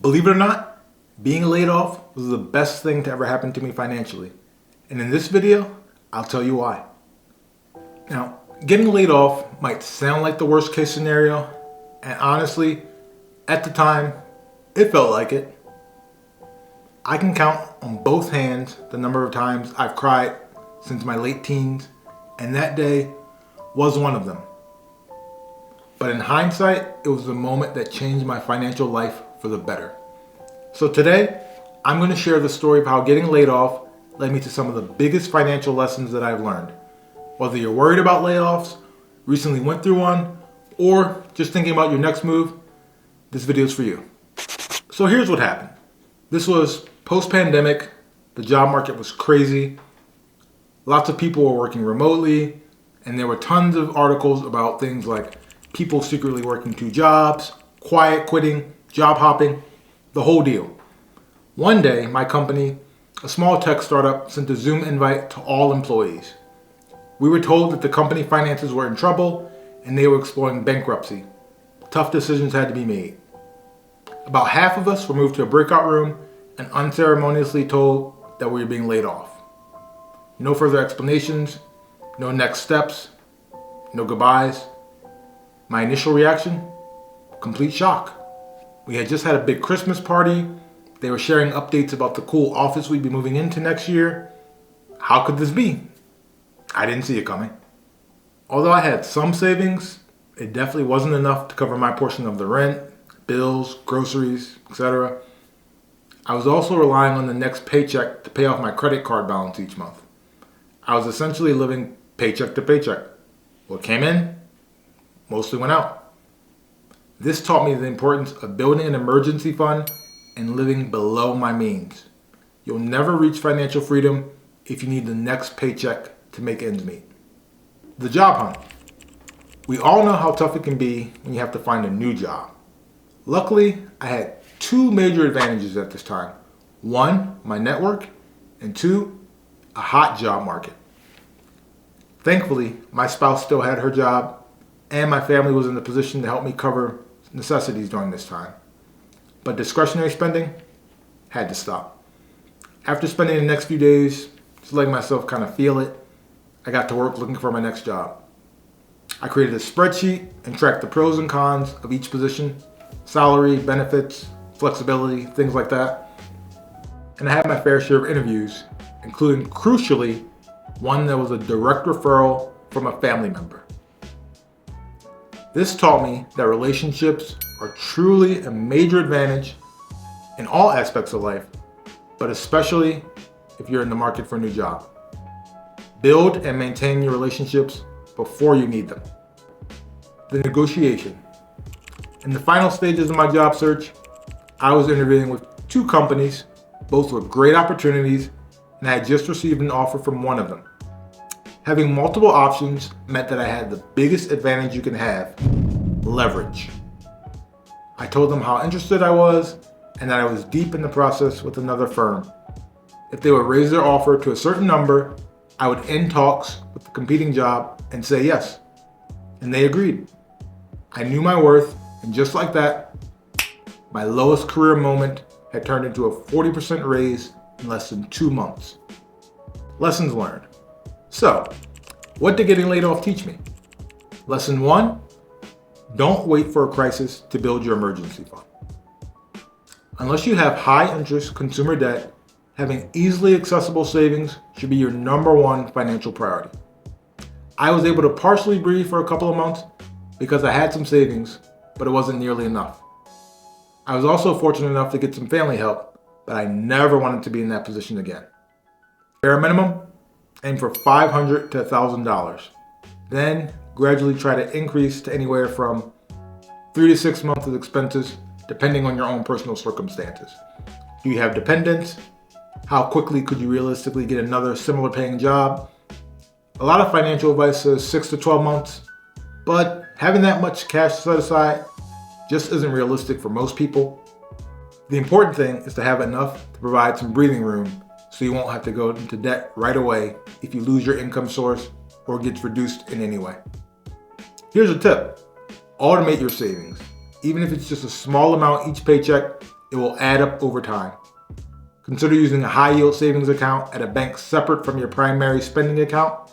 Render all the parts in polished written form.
Believe it or not, being laid off was the best thing to ever happen to me financially. And in this video, I'll tell you why. Now, getting laid off might sound like the worst case scenario, and honestly, at the time, it felt like it. I can count on both hands the number of times I've cried since my late teens, and that day was one of them. But in hindsight, it was the moment that changed my financial life for the better. So today, I'm going to share the story of how getting laid off led me to some of the biggest financial lessons that I've learned. Whether you're worried about layoffs, recently went through one, or just thinking about your next move, this video is for you. So here's what happened. This was post-pandemic. The job market was crazy. Lots of people were working remotely, and there were tons of articles about things like people secretly working 2 jobs, quiet quitting, job hopping, the whole deal. One day, my company, a small tech startup, sent a Zoom invite to all employees. We were told that the company finances were in trouble and they were exploring bankruptcy. Tough decisions had to be made. About half of us were moved to a breakout room and unceremoniously told that we were being laid off. No further explanations, no next steps, no goodbyes. My initial reaction? Complete shock. We had just had a big Christmas party. They were sharing updates about the cool office we'd be moving into next year. How could this be? I didn't see it coming. Although I had some savings, it definitely wasn't enough to cover my portion of the rent, bills, groceries, etc. I was also relying on the next paycheck to pay off my credit card balance each month. I was essentially living paycheck to paycheck. What came in, mostly went out. This taught me the importance of building an emergency fund and living below my means. You'll never reach financial freedom if you need the next paycheck to make ends meet. The job hunt. We all know how tough it can be when you have to find a new job. Luckily, I had 2 major advantages at this time. 1, my network, and 2, a hot job market. Thankfully, my spouse still had her job, and my family was in the position to help me cover necessities during this time. But discretionary spending had to stop. After spending the next few days just letting myself kind of feel it, I got to work looking for my next job. I created a spreadsheet and tracked the pros and cons of each position, salary, benefits, flexibility, things like that. And I had my fair share of interviews, including, crucially, one that was a direct referral from a family member. This taught me that relationships are truly a major advantage in all aspects of life, but especially if you're in the market for a new job. Build and maintain your relationships before you need them. The negotiation. In the final stages of my job search, I was interviewing with 2 companies, both with great opportunities, and I had just received an offer from one of them. Having multiple options meant that I had the biggest advantage you can have: leverage. I told them how interested I was and that I was deep in the process with another firm. If they would raise their offer to a certain number, I would end talks with the competing job and say yes. And they agreed. I knew my worth, and just like that, my lowest career moment had turned into a 40% raise in less than 2 months. Lessons learned. So, what did getting laid off teach me? Lesson 1, don't wait for a crisis to build your emergency fund. Unless you have high interest consumer debt, having easily accessible savings should be your number 1 financial priority. I was able to partially breathe for a couple of months because I had some savings, but it wasn't nearly enough. I was also fortunate enough to get some family help, but I never wanted to be in that position again. Bare minimum, aim for $500 to $1,000. Then gradually try to increase to anywhere from 3 to 6 months of expenses, depending on your own personal circumstances. Do you have dependents? How quickly could you realistically get another similar paying job? A lot of financial advice says 6 to 12 months, but having that much cash set aside just isn't realistic for most people. The important thing is to have enough to provide some breathing room so you won't have to go into debt right away if you lose your income source or gets reduced in any way. Here's a tip. Automate your savings. Even if it's just a small amount each paycheck, it will add up over time. Consider using a high-yield savings account at a bank separate from your primary spending account.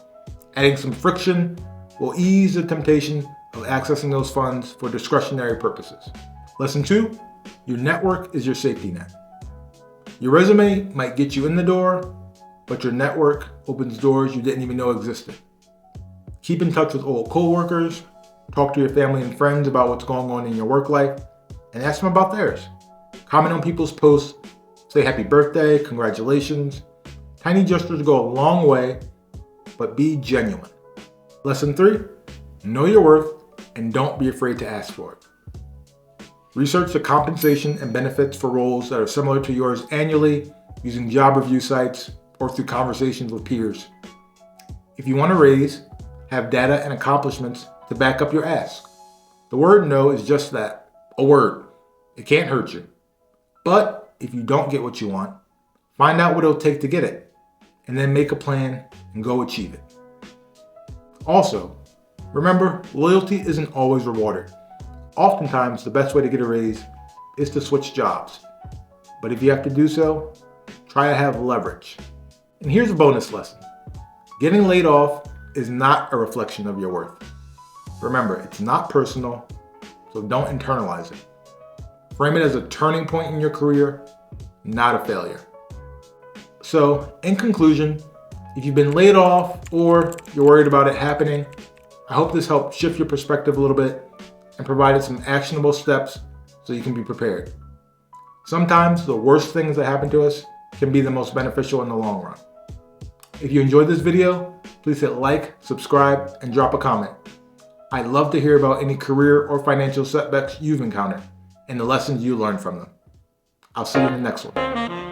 Adding some friction will ease the temptation of accessing those funds for discretionary purposes. Lesson 2, your network is your safety net. Your resume might get you in the door, but your network opens doors you didn't even know existed. Keep in touch with old coworkers, talk to your family and friends about what's going on in your work life, and ask them about theirs. Comment on people's posts, say happy birthday, congratulations. Tiny gestures go a long way, but be genuine. Lesson 3, know your worth and don't be afraid to ask for it. Research the compensation and benefits for roles that are similar to yours annually using job review sites or through conversations with peers. If you want a raise, have data and accomplishments to back up your ask. The word no is just that, a word. It can't hurt you. But if you don't get what you want, find out what it'll take to get it, and then make a plan and go achieve it. Also, remember, loyalty isn't always rewarded. Oftentimes, the best way to get a raise is to switch jobs. But if you have to do so, try to have leverage. And here's a bonus lesson. Getting laid off is not a reflection of your worth. Remember, it's not personal, so don't internalize it. Frame it as a turning point in your career, not a failure. So, in conclusion, if you've been laid off or you're worried about it happening, I hope this helped shift your perspective a little bit and provided some actionable steps so you can be prepared. Sometimes the worst things that happen to us can be the most beneficial in the long run. If you enjoyed this video, please hit like, subscribe, and drop a comment. I'd love to hear about any career or financial setbacks you've encountered and the lessons you learned from them. I'll see you in the next one.